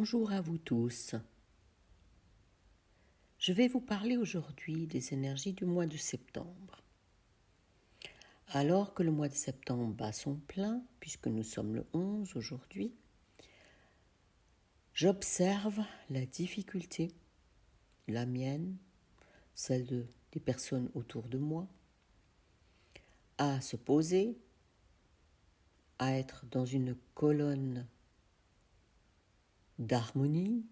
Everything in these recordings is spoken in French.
Bonjour à vous tous. Je vais vous parler aujourd'hui des énergies du mois de septembre. Alors que le mois de septembre bat son plein, puisque nous sommes le 11 aujourd'hui, j'observe la difficulté, la mienne, celle des personnes autour de moi, à se poser, à être dans une colonne d'harmonie.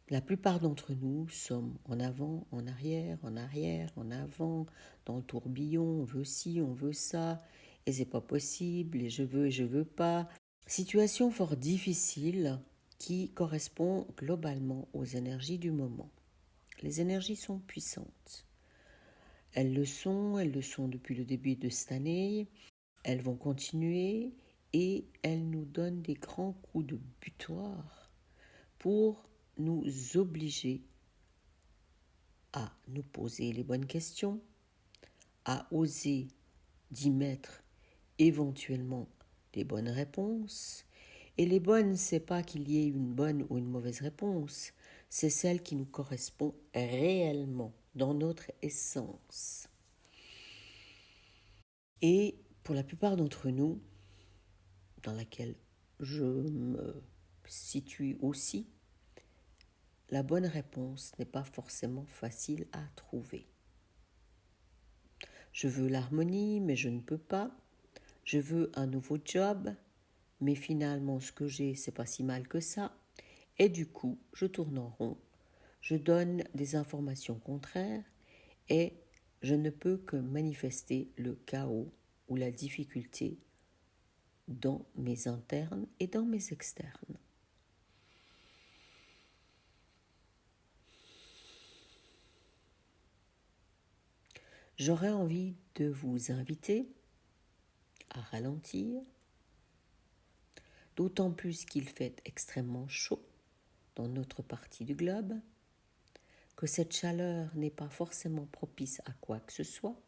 La plupart d'entre nous sommes en avant, en arrière, en avant, dans le tourbillon, on veut ci, on veut ça, et c'est pas possible, et je veux pas. Situation fort difficile qui correspond globalement aux énergies du moment. Les énergies sont puissantes. Elles le sont depuis le début de cette année, elles vont continuer et elles nous donnent des grands coups de butoir pour nous obliger à nous poser les bonnes questions, à oser d'y mettre éventuellement les bonnes réponses. Et les bonnes, c'est pas qu'il y ait une bonne ou une mauvaise réponse, c'est celle qui nous correspond réellement dans notre essence. Et pour la plupart d'entre nous, dans laquelle je me situe aussi, la bonne réponse n'est pas forcément facile à trouver. Je veux l'harmonie, mais je ne peux pas. Je veux un nouveau job, mais finalement ce que j'ai, c'est pas si mal que ça. Et du coup, je tourne en rond. Je donne des informations contraires et je ne peux que manifester le chaos ou la difficulté dans mes internes et dans mes externes. J'aurais envie de vous inviter à ralentir, d'autant plus qu'il fait extrêmement chaud dans notre partie du globe, que cette chaleur n'est pas forcément propice à quoi que ce soit.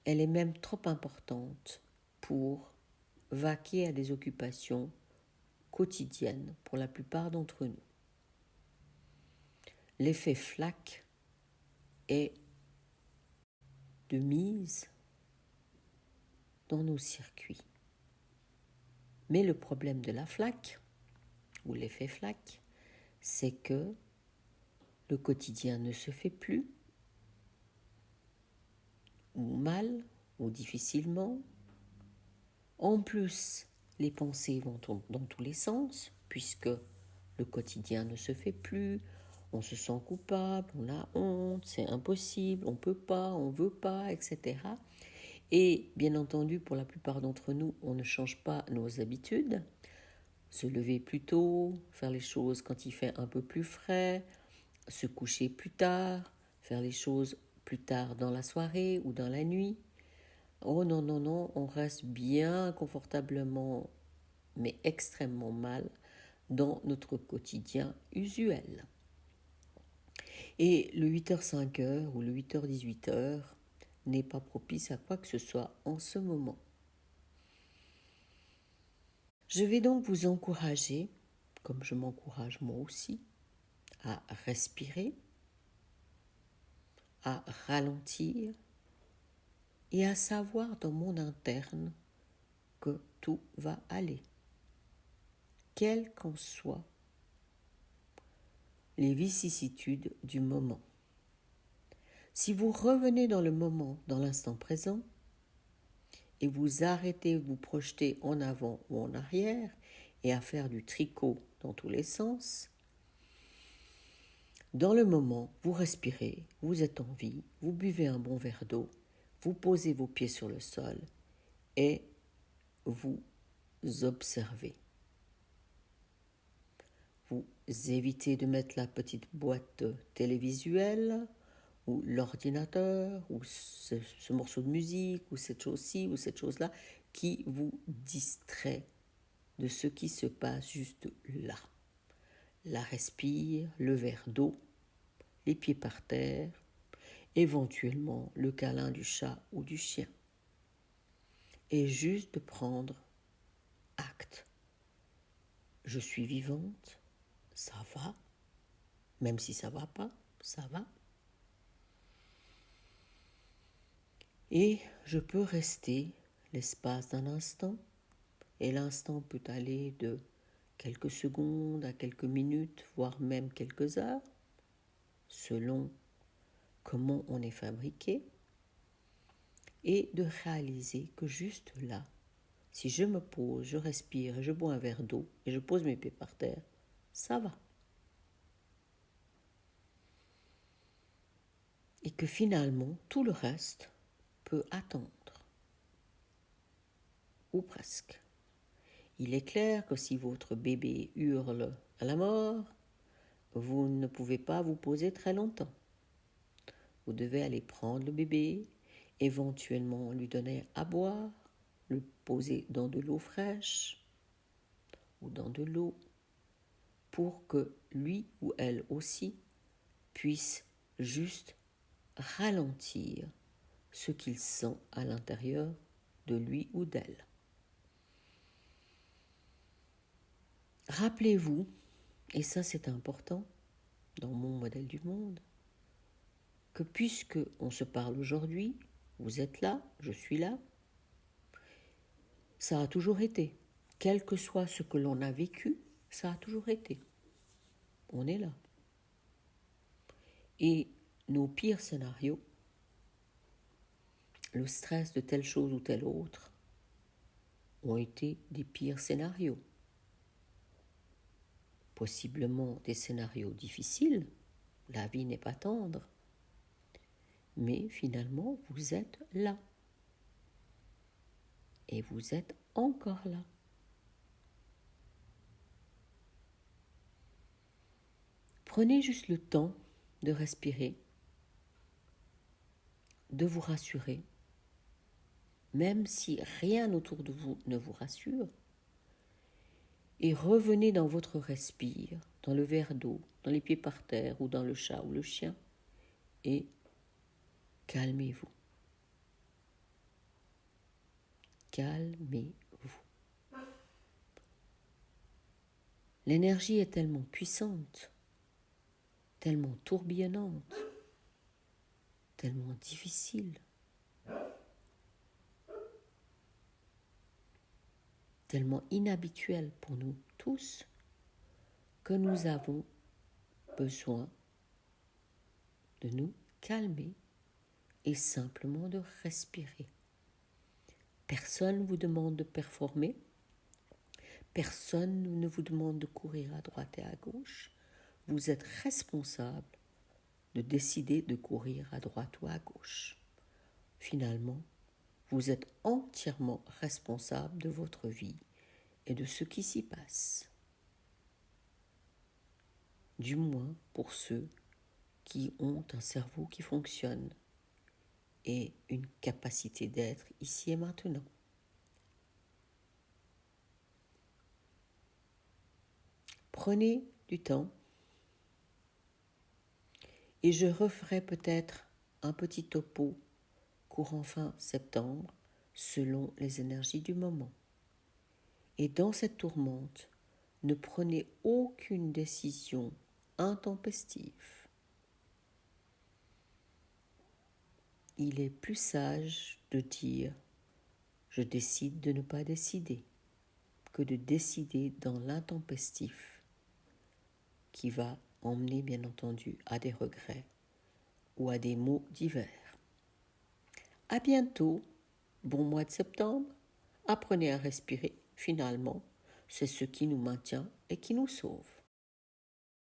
Elle est même trop importante pour vaquer à des occupations quotidiennes pour la plupart d'entre nous. L'effet flaque est de mise dans nos circuits. Mais le problème de la flaque, ou l'effet flaque, c'est que le quotidien ne se fait plus, ou mal, ou difficilement. En plus, les pensées vont dans tous les sens, puisque le quotidien ne se fait plus, on se sent coupable, on a honte, c'est impossible, on peut pas, on veut pas, etc. Et bien entendu, pour la plupart d'entre nous, on ne change pas nos habitudes. Se lever plus tôt, faire les choses quand il fait un peu plus frais, se coucher plus tard, faire les choses plus tard dans la soirée ou dans la nuit. Oh non, non, non, on reste bien confortablement, mais extrêmement mal dans notre quotidien usuel. Et le 8h-5h ou le 8h-18h n'est pas propice à quoi que ce soit en ce moment. Je vais donc vous encourager, comme je m'encourage moi aussi, à respirer, à ralentir et à savoir dans mon interne que tout va aller, quelles qu'en soient les vicissitudes du moment. Si vous revenez dans le moment, dans l'instant présent, et vous arrêtez de vous projeter en avant ou en arrière et à faire du tricot dans tous les sens, dans le moment, vous respirez, vous êtes en vie, vous buvez un bon verre d'eau, vous posez vos pieds sur le sol et vous observez. Vous évitez de mettre la petite boîte télévisuelle ou l'ordinateur ou ce morceau de musique ou cette chose-ci ou cette chose-là qui vous distrait de ce qui se passe juste là. La respire, le verre d'eau, les pieds par terre, éventuellement le câlin du chat ou du chien. Et juste de prendre acte Je suis vivante, ça va. Même si ça va pas, ça va. Et je peux rester l'espace d'un instant, et l'instant peut aller de quelques secondes à quelques minutes, voire même quelques heures, selon comment on est fabriqué, et de réaliser que juste là, si je me pose, je respire, et je bois un verre d'eau, et je pose mes pieds par terre, ça va. Et que finalement, tout le reste peut attendre. Ou presque. Il est clair que si votre bébé hurle à la mort, vous ne pouvez pas vous poser très longtemps. Vous devez aller prendre le bébé, éventuellement lui donner à boire, le poser dans de l'eau fraîche ou dans de l'eau pour que lui ou elle aussi puisse juste ralentir ce qu'il sent à l'intérieur de lui ou d'elle. Rappelez-vous, et ça c'est important dans mon modèle du monde, que puisque on se parle aujourd'hui, vous êtes là, je suis là, ça a toujours été. Quel que soit ce que l'on a vécu, ça a toujours été. On est là. Et nos pires scénarios, le stress de telle chose ou telle autre, ont été des pires scénarios. Possiblement des scénarios difficiles, la vie n'est pas tendre, mais finalement vous êtes là. Et vous êtes encore là. Prenez juste le temps de respirer, de vous rassurer, même si rien autour de vous ne vous rassure, et revenez dans votre respire, dans le verre d'eau, dans les pieds par terre ou dans le chat ou le chien, et calmez-vous. Calmez-vous. L'énergie est tellement puissante, tellement tourbillonnante, tellement difficile, tellement inhabituelle pour nous tous, que nous avons besoin de nous calmer et simplement de respirer. Personne ne vous demande de performer, personne ne vous demande de courir à droite et à gauche. Vous êtes responsable de décider de courir à droite ou à gauche. Finalement, vous êtes entièrement responsable de votre vie et de ce qui s'y passe. Du moins pour ceux qui ont un cerveau qui fonctionne et une capacité d'être ici et maintenant. Prenez du temps et je referai peut-être un petit topo courant fin septembre selon les énergies du moment. Et dans cette tourmente, ne prenez aucune décision intempestive. Il est plus sage de dire « je décide de ne pas décider » que de décider dans l'intempestif qui va emmener bien entendu à des regrets ou à des maux divers. À bientôt, bon mois de septembre, apprenez à respirer, finalement, c'est ce qui nous maintient et qui nous sauve.